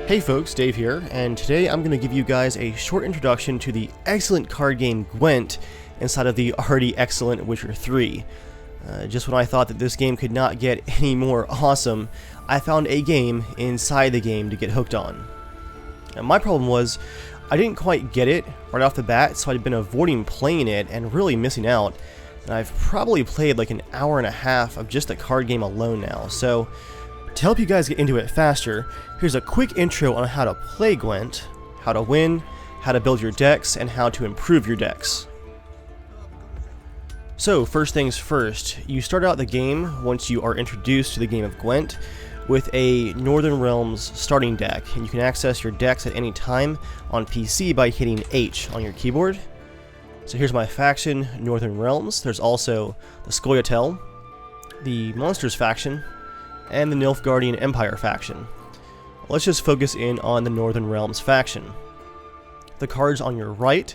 Hey folks, Dave here, and today I'm going to give you guys a short introduction to the excellent card game Gwent inside of the already excellent Witcher 3. Just when I thought that this game could not get any more awesome, I found a game inside the game to get hooked on. Now, my problem was, I didn't quite get it right off the bat, so I'd been avoiding playing it and really missing out. And I've probably played like an hour and a half of just the card game alone now, so to help you guys get into it faster, here's a quick intro on how to play Gwent, how to win, how to build your decks, and how to improve your decks. So first things first, you start out the game once you are introduced to the game of Gwent with a Northern Realms starting deck, and you can access your decks at any time on PC by hitting H on your keyboard. So here's my faction, Northern Realms. There's also the Scoia'tael, the Monsters faction, and the Nilfgaardian Empire faction. Let's just focus in on the Northern Realms faction. The cards on your right,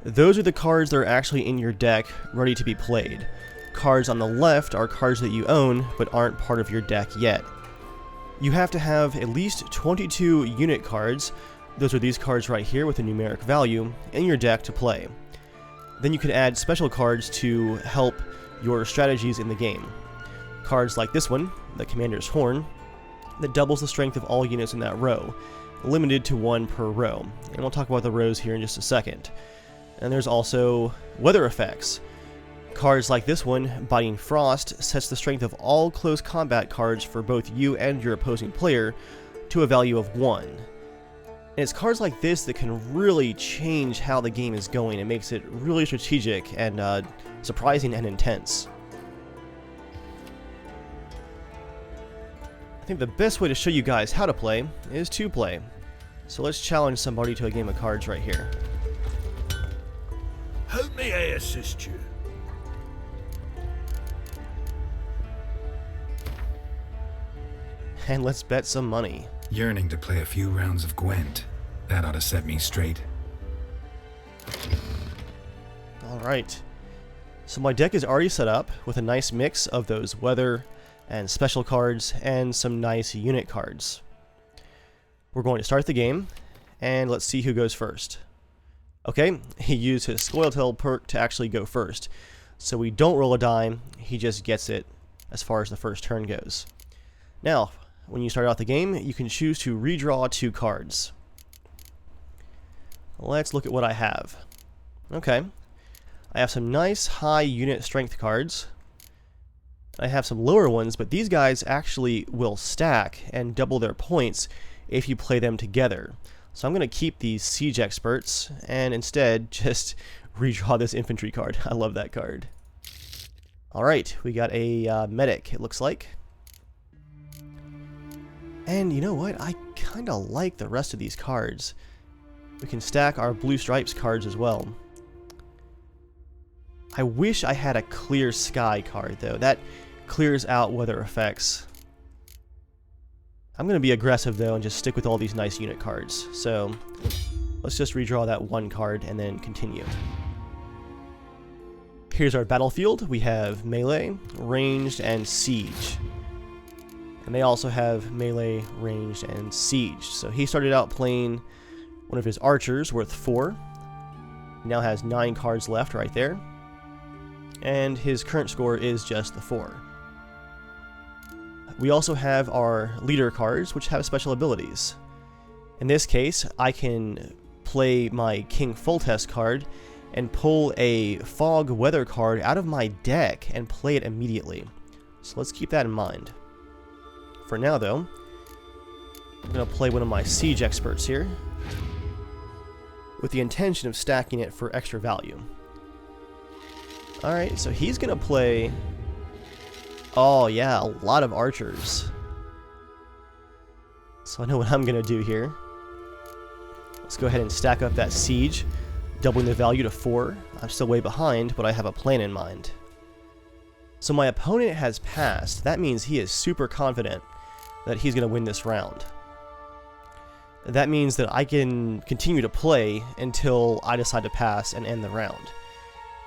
those are the cards that are actually in your deck ready to be played. Cards on the left are cards that you own but aren't part of your deck yet. You have to have at least 22 unit cards, those are these cards right here with a numeric value, in your deck to play. Then you can add special cards to help your strategies in the game. Cards like this one, the Commander's Horn, that doubles the strength of all units in that row, limited to one per row, and we'll talk about the rows here in just a second. And there's also weather effects. Cards like this one, Biting Frost, sets the strength of all close combat cards for both you and your opposing player to a value of 1. And it's cards like this that can really change how the game is going. It makes it really strategic and surprising and intense. I think the best way to show you guys how to play is to play. So let's challenge somebody to a game of cards right here. How may I assist you? And let's bet some money. Yearning to play a few rounds of Gwent. That ought to set me straight. Alright. So my deck is already set up with a nice mix of those weather and special cards, and some nice unit cards. We're going to start the game, and let's see who goes first. Okay, he used his Scoia'tael perk to actually go first, so we don't roll a dime, he just gets it as far as the first turn goes. Now, when you start out the game, you can choose to redraw 2 cards. Let's look at what I have. Okay, I have some nice high unit strength cards. I have some lower ones, but these guys actually will stack and double their points if you play them together. So I'm going to keep these Siege Experts and instead just redraw this infantry card. I love that card. Alright, we got a medic, it looks like. And you know what? I kind of like the rest of these cards. We can stack our Blue Stripes cards as well. I wish I had a Clear Sky card though. That clears out weather effects. I'm going to be aggressive though and just stick with all these nice unit cards. So let's just redraw that 1 card and then continue. Here's our battlefield. We have melee, ranged, and siege. And they also have melee, ranged, and siege. So he started out playing one of his archers worth 4. He now has 9 cards left right there. And his current score is just the 4. We also have our leader cards, which have special abilities. In this case, I can play my King Foltest card and pull a Fog Weather card out of my deck and play it immediately. So let's keep that in mind. For now though, I'm going to play one of my Siege Experts here, with the intention of stacking it for extra value. Alright, so he's going to play... Oh yeah, a lot of archers. So I know what I'm going to do here. Let's go ahead and stack up that siege, doubling the value to 4. I'm still way behind, but I have a plan in mind. So my opponent has passed. That means he is super confident that he's going to win this round. That means that I can continue to play until I decide to pass and end the round.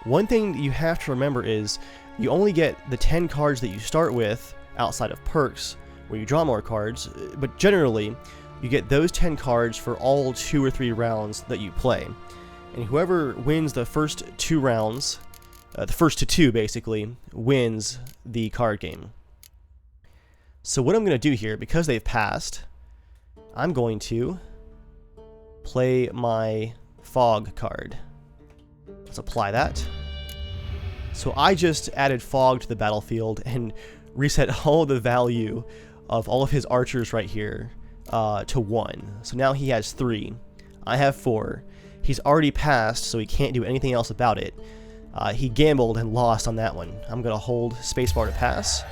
One thing you have to remember is you only get the 10 cards that you start with outside of perks, where you draw more cards, but generally You get those 10 cards for all 2 or 3 rounds that you play. And whoever wins the first 2 rounds, the first to 2 basically, wins the card game. So what I'm going to do here, because they've passed, I'm going to play my fog card. Let's apply that. So I just added fog to the battlefield and reset all the value of all of his archers right here to 1. So now he has 3. I have 4. He's already passed, so he can't do anything else about it. He gambled and lost on that one. I'm going to hold spacebar to pass,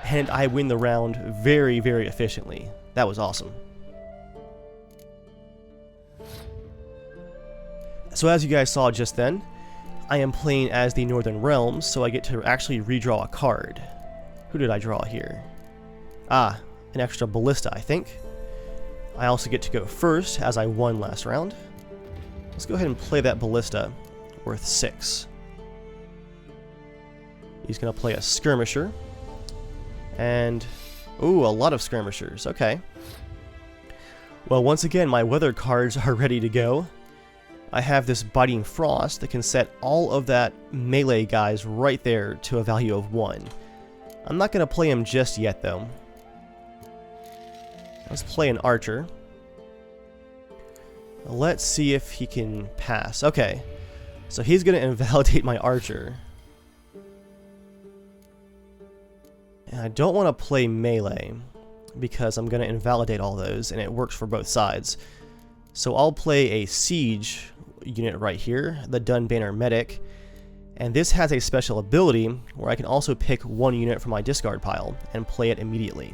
and I win the round very, very efficiently. That was awesome. So as you guys saw just then, I am playing as the Northern Realms, so I get to actually redraw a card. Who did I draw here? Ah, an extra ballista, I think. I also get to go first, as I won last round. Let's go ahead and play that ballista, worth 6. He's going to play a skirmisher. And, ooh, a lot of skirmishers, okay. Well, once again, my weather cards are ready to go. I have this Biting Frost that can set all of that melee guys right there to a value of 1. I'm not going to play him just yet, though. Let's play an archer. Let's see if he can pass. Okay, so he's going to invalidate my archer. And I don't want to play melee because I'm going to invalidate all those, and it works for both sides. So I'll play a siege unit right here, the Dunbanner Medic, and this has a special ability where I can also pick 1 unit from my discard pile and play it immediately.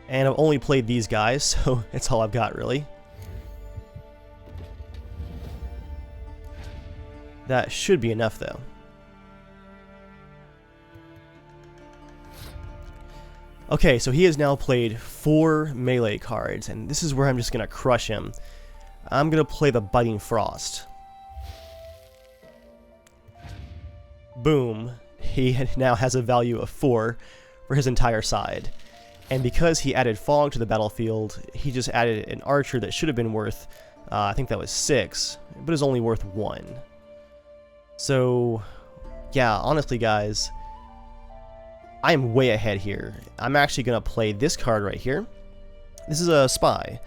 And I've only played these guys, so it's all I've got really. That should be enough though. Okay, so he has now played 4 melee cards, and this is where I'm just going to crush him. I'm going to play the Biting Frost. Boom. He now has a value of 4 for his entire side. And because he added fog to the battlefield, he just added an archer that should have been worth, I think that was 6, but is only worth 1. So, yeah, honestly guys, I'm way ahead here. I'm actually going to play this card right here. This is a spy,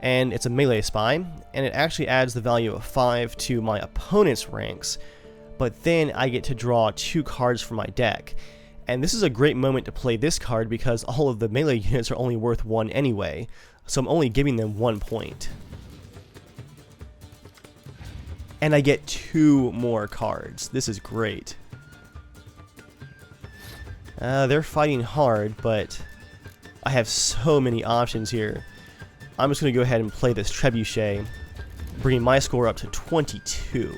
and it's a melee spy, and it actually adds the value of 5 to my opponent's ranks, but then I get to draw 2 cards from my deck. And this is a great moment to play this card because all of the melee units are only worth 1 anyway, so I'm only giving them 1 point. And I get 2 more cards. This is great. They're fighting hard, but I have so many options here. I'm just going to go ahead and play this Trebuchet, bringing my score up to 22.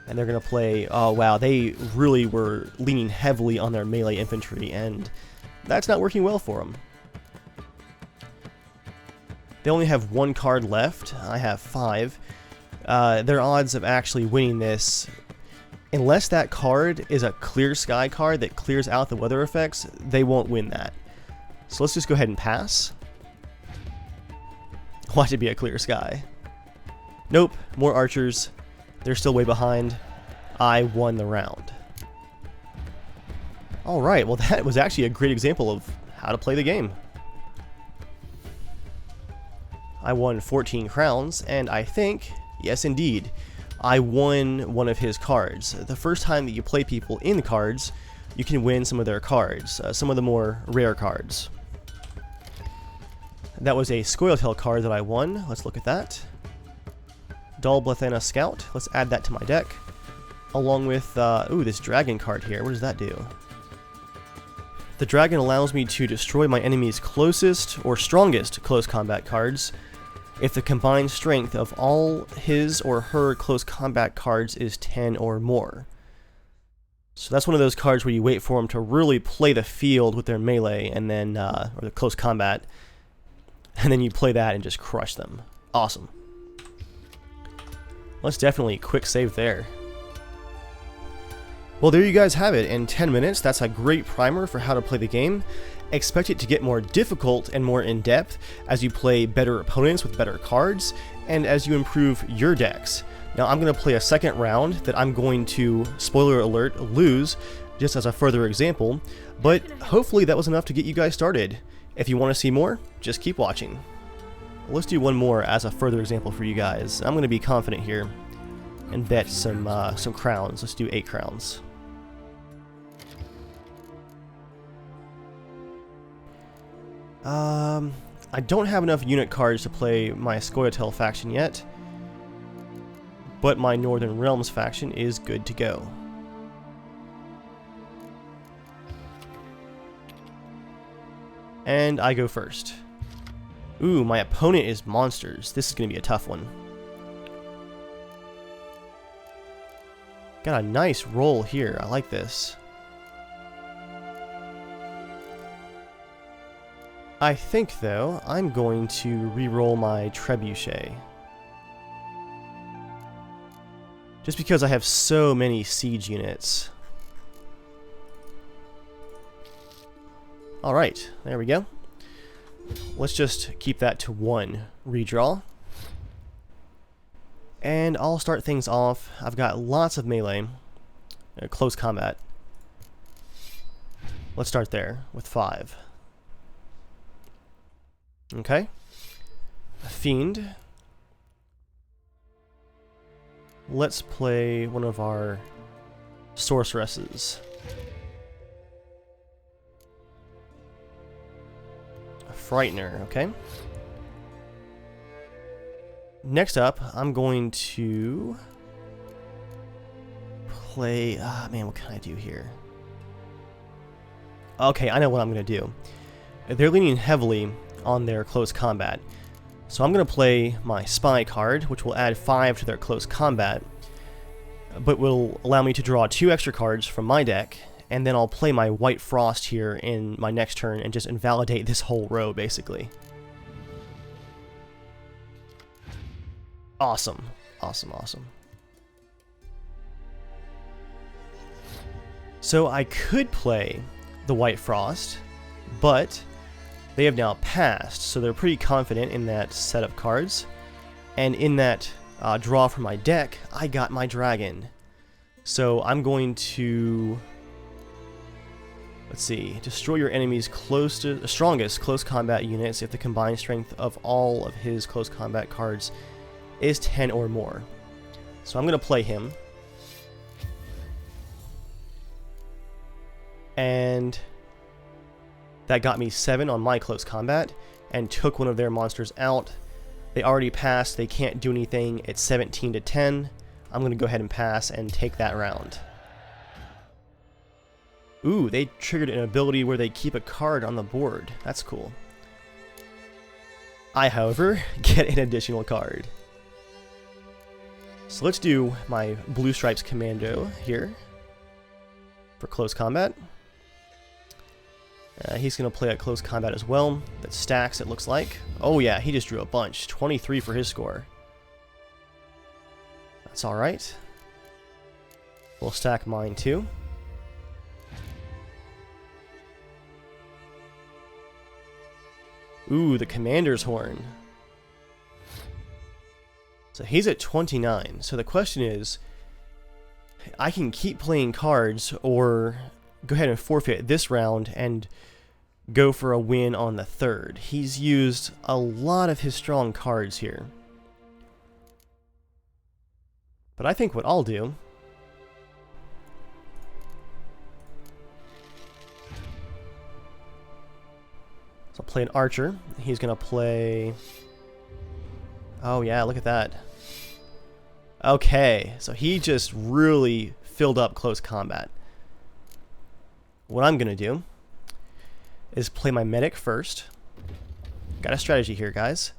And they're going to play, oh wow, they really were leaning heavily on their melee infantry, and that's not working well for them. They only have 1 card left. I have 5. Their odds of actually winning this, unless that card is a clear sky card that clears out the weather effects, they won't win that. So let's just go ahead and pass. Watch it be a clear sky. Nope, more archers. They're still way behind. I won the round. Alright, well that was actually a great example of how to play the game. I won 14 crowns, and I think, yes indeed, I won one of his cards. The first time that you play people in the cards, you can win some of their cards, some of the more rare cards. That was a Scoia'tael card that I won. Let's look at that. Dol Blathanna Scout. Let's add that to my deck. Along with, ooh, this dragon card here. What does that do? The dragon allows me to destroy my enemy's closest or strongest close combat cards if the combined strength of all his or her close combat cards is 10 or more. So that's one of those cards where you wait for them to really play the field with their melee and then, or the close combat, and then you play that and just crush them. Awesome. Let's definitely quick save there. Well, there you guys have it. In 10 minutes, that's a great primer for how to play the game. Expect it to get more difficult and more in-depth as you play better opponents with better cards, and as you improve your decks. Now, I'm going to play a second round that I'm going to, spoiler alert, lose, just as a further example, but hopefully that was enough to get you guys started. If you want to see more, just keep watching. Let's do one more as a further example for you guys. I'm going to be confident here and bet some crowns. Let's do 8 crowns. I don't have enough unit cards to play my Scoia'tael faction yet, but my Northern Realms faction is good to go. And I go first. Ooh, my opponent is monsters. This is going to be a tough one. Got a nice roll here. I like this. I think, though, I'm going to re-roll my Trebuchet. Just because I have so many siege units. Alright, there we go. Let's just keep that to 1 redraw. And I'll start things off. I've got lots of melee. Close combat. Let's start there with 5. Okay. A Fiend. Let's play one of our sorceresses. A Frightener, okay. Next up, I'm going to play... man, what can I do here? Okay, I know what I'm going to do. They're leaning heavily on their close combat. So I'm going to play my Spy card, which will add 5 to their close combat, but will allow me to draw 2 extra cards from my deck, and then I'll play my White Frost here in my next turn and just invalidate this whole row, basically. Awesome. Awesome, awesome. So I could play the White Frost, but they have now passed, so they're pretty confident in that set of cards. And in that draw from my deck, I got my dragon. So I'm going to... let's see. Destroy your enemy's strongest close combat units if the combined strength of all of his close combat cards is 10 or more. So I'm going to play him. And that got me 7 on my close combat and took one of their monsters out. They already passed. They can't do anything. It's 17 to 10. I'm going to go ahead and pass and take that round. Ooh, they triggered an ability where they keep a card on the board. That's cool. I, however, get an additional card. So let's do my Blue Stripes Commando here for close combat. He's going to play at close combat as well. That stacks, it looks like. Oh yeah, he just drew a bunch. 23 for his score. That's alright. We'll stack mine too. Ooh, the Commander's Horn. So he's at 29. So the question is, I can keep playing cards or go ahead and forfeit this round and go for a win on the third. He's used a lot of his strong cards here. But I think what I'll do so I'll play an archer. He's gonna play... oh yeah, look at that. Okay, so he just really filled up close combat. What I'm going to do is play my medic first. Got a strategy here, guys.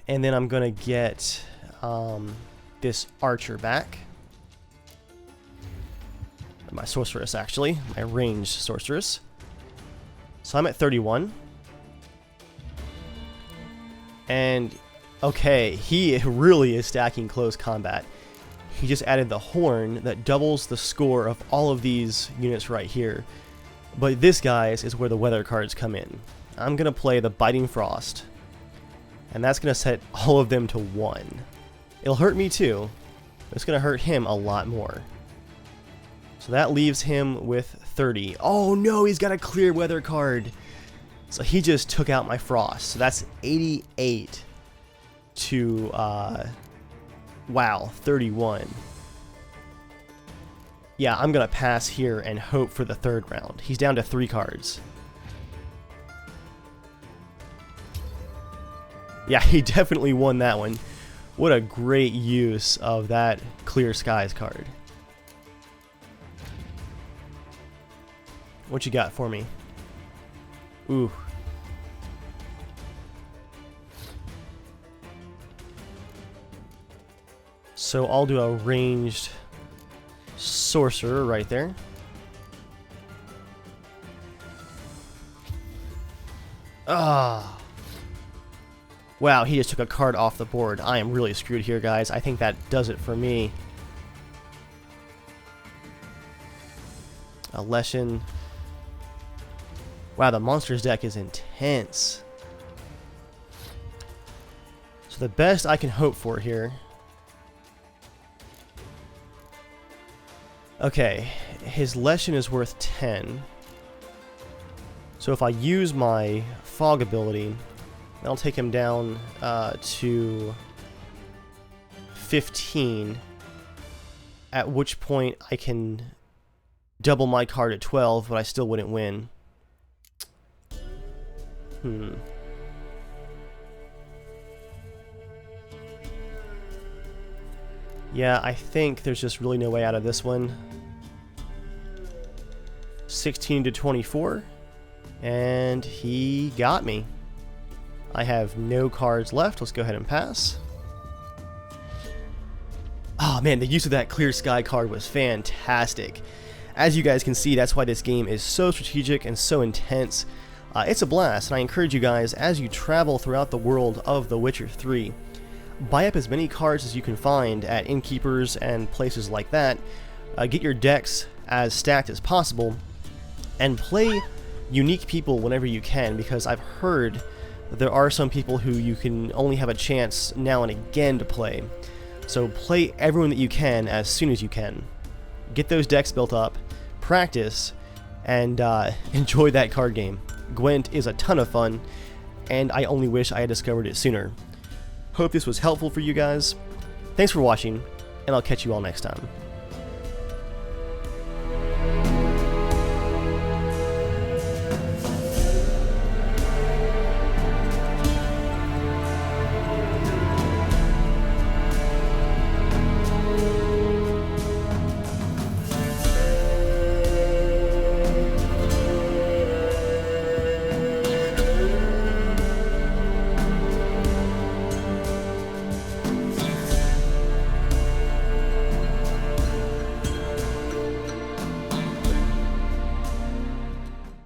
And then I'm going to get this archer back. My sorceress, actually. My ranged sorceress. So I'm at 31. And, okay, he really is stacking close combat. he just added the horn that doubles the score of all of these units right here. But this, guys, is where the weather cards come in. I'm going to play the Biting Frost, and that's going to set all of them to 1. It'll hurt me too, but it's going to hurt him a lot more. So that leaves him with 30. Oh no, he's got a clear weather card. So he just took out my Frost. So that's 88 to, wow, 31. Yeah, I'm going to pass here and hope for the third round. He's down to 3 cards. Yeah, he definitely won that one. What a great use of that Clear Skies card. What you got for me? Ooh. So I'll do a ranged sorcerer right there. Ah. Wow, he just took a card off the board. I am really screwed here, guys. I think that does it for me. A Leshen. Wow, the monsters deck is intense. So the best I can hope for here. Okay, his Leshen is worth 10. So if I use my fog ability, that'll take him down to 15, at which point I can double my card at 12, but I still wouldn't win. Yeah, I think there's just really no way out of this one. 16 to 24, and he got me. I have no cards left. Let's go ahead and pass. Oh man, the use of that Clear Sky card was fantastic. As you guys can see, that's why this game is so strategic and so intense. It's a blast, and I encourage you guys, as you travel throughout the world of The Witcher 3, buy up as many cards as you can find at innkeepers and places like that. Get your decks as stacked as possible, and play unique people whenever you can, because I've heard that there are some people who you can only have a chance now and again to play. So play everyone that you can as soon as you can. Get those decks built up, practice, and enjoy that card game. Gwent is a ton of fun, and I only wish I had discovered it sooner. Hope this was helpful for you guys. Thanks for watching, and I'll catch you all next time.